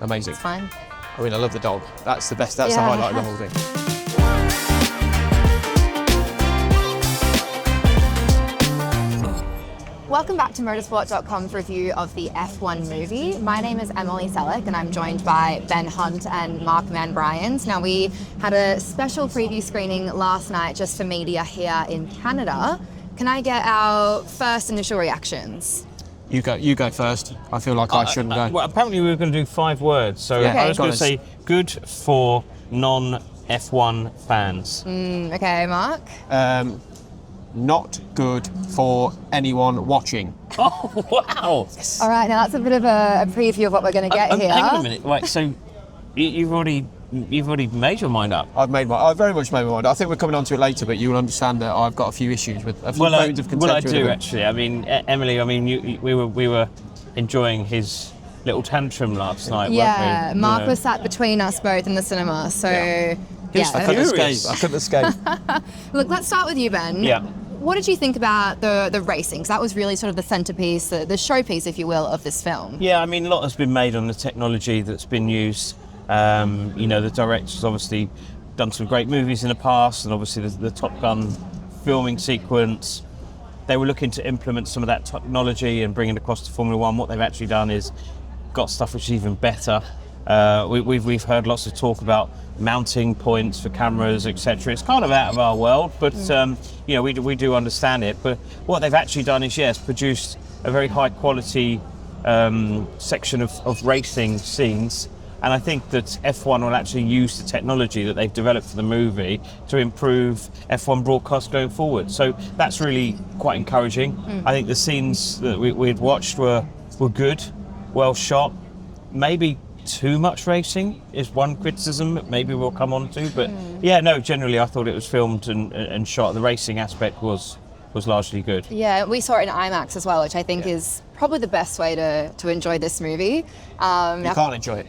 amazing. It's fine. I mean, I love the dog. That's the best. That's the highlight of the whole thing. Welcome back to Motorsport.com's review of the F1 movie. My name is Emily Selleck and I'm joined by Ben Hunt and Mark Mann-Bryans. Now, we had a special preview screening last night just for media here in Canada. Can I get our first initial reactions? You go first. I feel like I shouldn't go. Well, apparently we were going to do 5 words, so Yeah. I was going to say good for non-F1 fans. Okay, Mark? Not good for anyone watching. Oh, wow! All right, now that's a bit of a preview of what we're going to get here. Hang on a minute. Right, so you've already made your mind up. I've very much made my mind. I think we're coming on to it later, but you will understand that I've got a few issues with a few bones of contention. Well, I do actually. I mean, Emily. I mean, we were enjoying his little tantrum last night. Yeah, weren't we? Mark was sat between us both in the cinema, so He was I couldn't furious. escape. I couldn't escape. Look, let's start with you, Ben. Yeah. What did you think about the racing? 'Cause that was really sort of the centerpiece, the showpiece, if you will, of this film. Yeah, I mean, a lot has been made on the technology that's been used. The director's obviously done some great movies in the past, and obviously the Top Gun filming sequence. They were looking to implement some of that technology and bring it across to Formula One. What they've actually done is got stuff which is even better. We've heard lots of talk about mounting points for cameras, etc. It's kind of out of our world, but we do understand it. But what they've actually done is, yes, produced a very high quality section of racing scenes. And I think that F1 will actually use the technology that they've developed for the movie to improve F1 broadcast going forward. So that's really quite encouraging. I think the scenes that we had watched were good, well shot. Maybe too much racing is one criticism that maybe we'll come on to. But generally I thought it was filmed and shot. The racing aspect was largely good. Yeah, we saw it in IMAX as well, which I think is probably the best way to enjoy this movie. You can't enjoy it.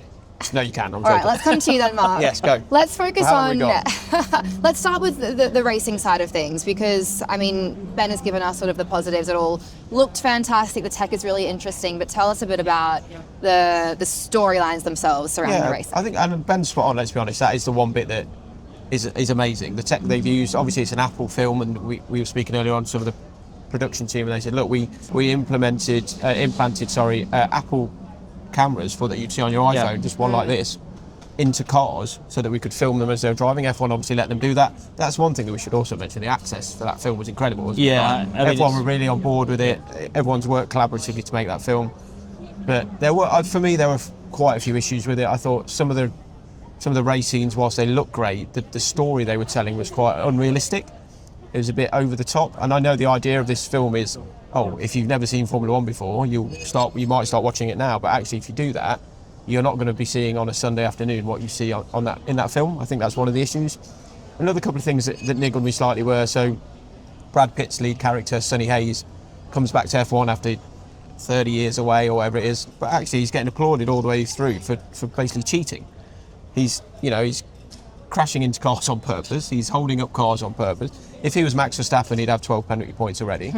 No, you can. All right, let's come to you then, Mark. Yes, go. Let's focus How have we on. Let's start with the racing side of things, because I mean, Ben has given us sort of the positives. It all looked fantastic. The tech is really interesting. But tell us a bit about the storylines themselves surrounding the racing. I think, and Ben's spot on. Let's be honest. That is the one bit that is amazing. The tech they've used. Obviously, it's an Apple film, and we were speaking earlier on some of the production team, and they said, look, we implanted Apple cameras that you'd see on your iPhone, just one like this, into cars so that we could film them as they were driving. F1 obviously let them do that. That's one thing that we should also mention. The access for that film was incredible, wasn't it? I mean, everyone were really on board with it. Everyone's worked collaboratively to make that film. But there were quite a few issues with it. I thought some of the race scenes, whilst they looked great, the story they were telling was quite unrealistic. It was a bit over the top. And I know the idea of this film is, if you've never seen Formula One before, you might start watching it now. But actually, if you do that, you're not going to be seeing on a Sunday afternoon what you see in that film. I think that's one of the issues. Another couple of things that niggled me slightly were, so Brad Pitt's lead character, Sonny Hayes, comes back to F1 after 30 years away or whatever it is, but actually he's getting applauded all the way through for basically cheating. He's crashing into cars on purpose. He's holding up cars on purpose. If he was Max Verstappen, he'd have 12 penalty points already.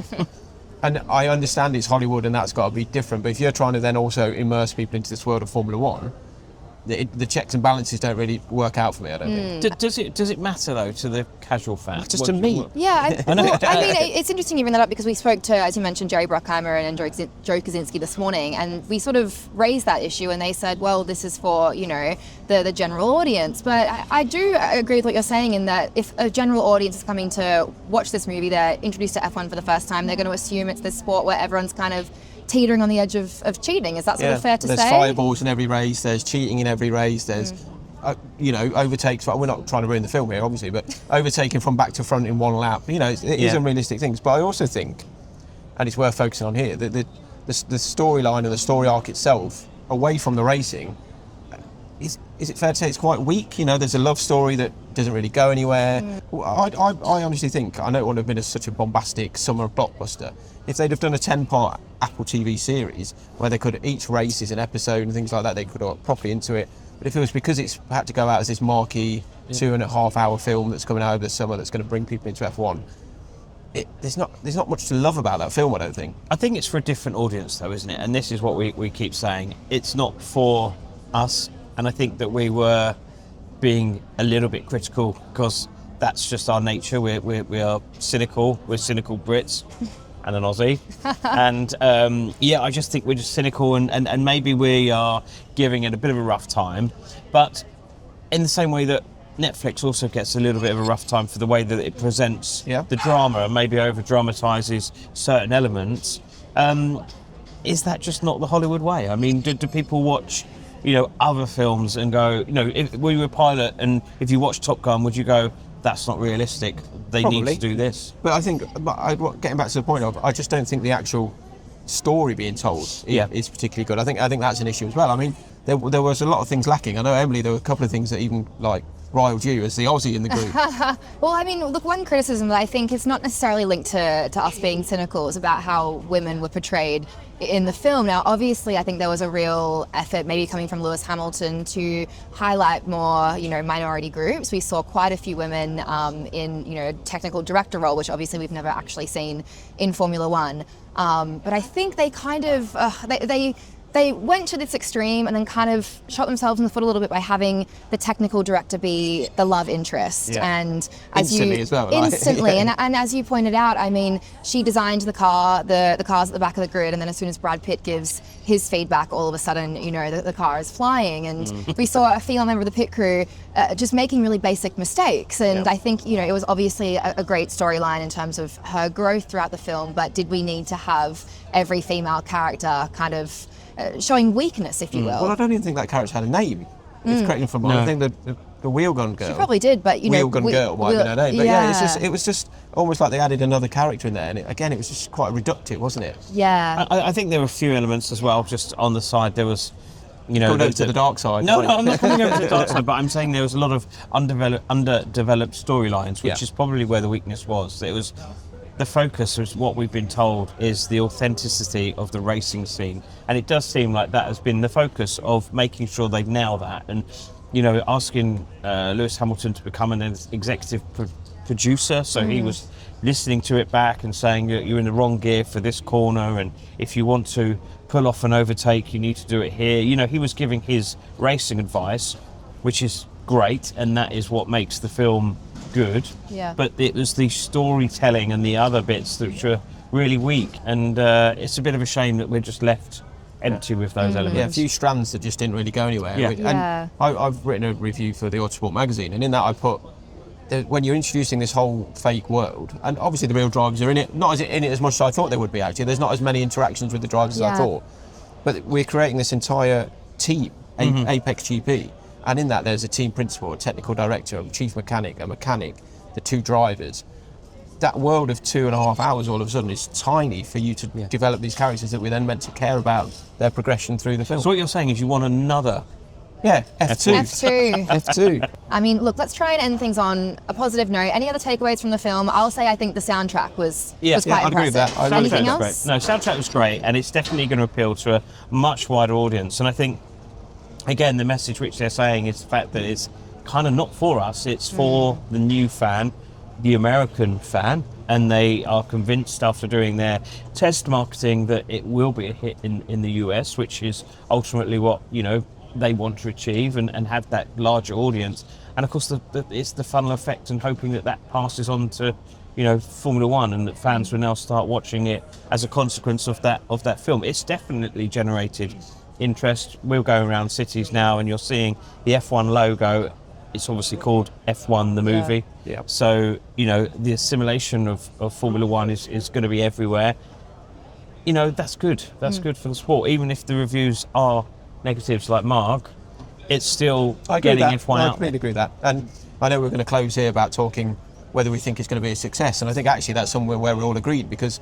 And I understand it's Hollywood and that's got to be different, but if you're trying to then also immerse people into this world of Formula One, the checks and balances don't really work out for me, I don't think. Does it matter though to the casual fan? Just to me. Yeah, I mean, it's interesting you bring that up, because we spoke to, as you mentioned, Jerry Bruckheimer and Joe Kosinski this morning, and we sort of raised that issue, and they said, well, this is for, the general audience. But I do agree with what you're saying, in that if a general audience is coming to watch this movie, they're introduced to F1 for the first time, they're going to assume it's this sport where everyone's kind of teetering on the edge of cheating. Is that sort of fair to say? There's fireballs in every race, there's cheating in every race, there's overtakes. We're not trying to ruin the film here, obviously, but overtaking from back to front in one lap, it is unrealistic things. But I also think, and it's worth focusing on here, that the storyline and the story arc itself, away from the racing, is it fair to say it's quite weak? There's a love story that doesn't really go anywhere. I honestly think, I know it wouldn't have been such a bombastic summer blockbuster. If they'd have done a 10-part Apple TV series where each race is an episode and things like that, they could have got properly into it. But if it was because it's had to go out as this marquee 2.5-hour film that's coming out over the summer that's going to bring people into F1, there's not much to love about that film, I don't think. I think it's for a different audience though, isn't it? And this is what we keep saying. It's not for us, and I think that we were being a little bit critical because that's just our nature. We are cynical. We're cynical Brits and an Aussie. And I just think we're just cynical and maybe we are giving it a bit of a rough time. But in the same way that Netflix also gets a little bit of a rough time for the way that it presents the drama and maybe over-dramatises certain elements, is that just not the Hollywood way? I mean, do people watch, other films and go, if we were a pilot and if you watch Top Gun, would you go, that's not realistic, they Probably. need to do this? But I think, getting back to the point of, I just don't think the actual story being told is particularly good. I think that's an issue as well. I mean, there was a lot of things lacking. I know, Emily, there were a couple of things that even riled you as the Aussie in the group. Well, I mean, look, one criticism that I think is not necessarily linked to us being cynical is about how women were portrayed in the film. Now, obviously, I think there was a real effort, maybe coming from Lewis Hamilton, to highlight more, minority groups. We saw quite a few women in, technical director role, which obviously we've never actually seen in Formula One. But I think they kind of, they went to this extreme and then kind of shot themselves in the foot a little bit by having the technical director be the love interest. And instantly as well. Instantly. And as you pointed out, I mean, she designed the car, the car's at the back of the grid, and then as soon as Brad Pitt gives his feedback, all of a sudden, the car is flying. And we saw a female member of the pit crew just making really basic mistakes. And I think, it was obviously a great storyline in terms of her growth throughout the film, but did we need to have every female character kind of showing weakness, if you will? Well, I don't even think that character had a name. If correct me if I'm wrong. I think the wheelgun girl. She probably did, but wheelgun girl might be her name. But it was just almost like they added another character in there, and it was just quite reductive, wasn't it? Yeah. I think there were a few elements as well. Just on the side, there was, Going over to the dark side. No, I'm not coming over to the dark side, but I'm saying there was a lot of underdeveloped storylines, which is probably where the weakness was. It was. The focus was what we've been told is the authenticity of the racing scene, and it does seem like that has been the focus of making sure they nail that. And asking Lewis Hamilton to become an executive producer, so he was listening to it back and saying you're in the wrong gear for this corner, and if you want to pull off an overtake, you need to do it here. He was giving his racing advice, which is great, and that is what makes the film good. But it was the storytelling and the other bits that were really weak, and it's a bit of a shame that we're just left empty with those elements. Yeah, a few strands that just didn't really go anywhere. And I've written a review for the Autosport magazine, and in that I put that when you're introducing this whole fake world, and obviously the real drivers are in it, not in it as much as I thought they would be actually. There's not as many interactions with the drivers as I thought, but we're creating this entire team, Apex GP. And in that, there's a team principal, a technical director, a chief mechanic, a mechanic, the two drivers. That world of 2.5 hours all of a sudden is tiny for you to develop these characters that we're then meant to care about their progression through the film. So what you're saying is you want another... F2. F2. I mean, look, let's try and end things on a positive note. Any other takeaways from the film? I'll say I think the soundtrack was quite impressive. I'd agree with that. Anything else? Great. No, soundtrack was great, and it's definitely going to appeal to a much wider audience. And I think, again, the message which they're saying is the fact that it's kind of not for us, it's for the new fan, the American fan, and they are convinced after doing their test marketing that it will be a hit in the US, which is ultimately what, they want to achieve and have that larger audience. And of course, it's the funnel effect and hoping that passes on to, Formula One, and that fans will now start watching it as a consequence of that film. It's definitely generated interest. We're going around cities now and you're seeing the F1 logo. It's obviously called F1 the movie. So the assimilation of Formula One is going to be everywhere. That's good. That's good for the sport. Even if the reviews are negatives like Mark, it's still getting F1 out. I completely agree with that. And I know we're going to close here about talking whether we think it's going to be a success, and I think actually that's somewhere where we're all agreed, because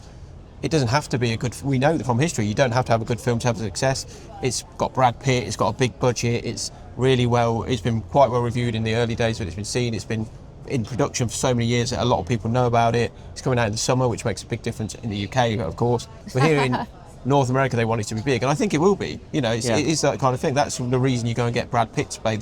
it doesn't have to be a good... We know that from history, you don't have to have a good film to have a success. It's got Brad Pitt, it's got a big budget, it's been quite well reviewed in the early days when it's been seen. It's been in production for so many years that a lot of people know about it. It's coming out in the summer, which makes a big difference in the UK, of course. But here in North America, they want it to be big, and I think it will be. It is that kind of thing. That's the reason you go and get Brad Pitt to play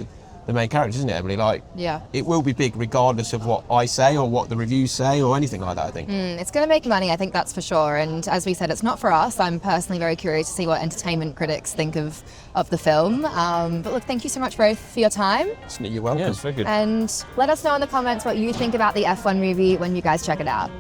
the main character, isn't it, Emily? Like, Yeah. it will be big regardless of what I say or what the reviews say or anything like that, I think. It's going to make money, I think that's for sure. And as we said, it's not for us. I'm personally very curious to see what entertainment critics think of the film. But look, thank you so much both for your time. You're welcome. Yeah, it's very good. And let us know in the comments what you think about the F1 movie when you guys check it out.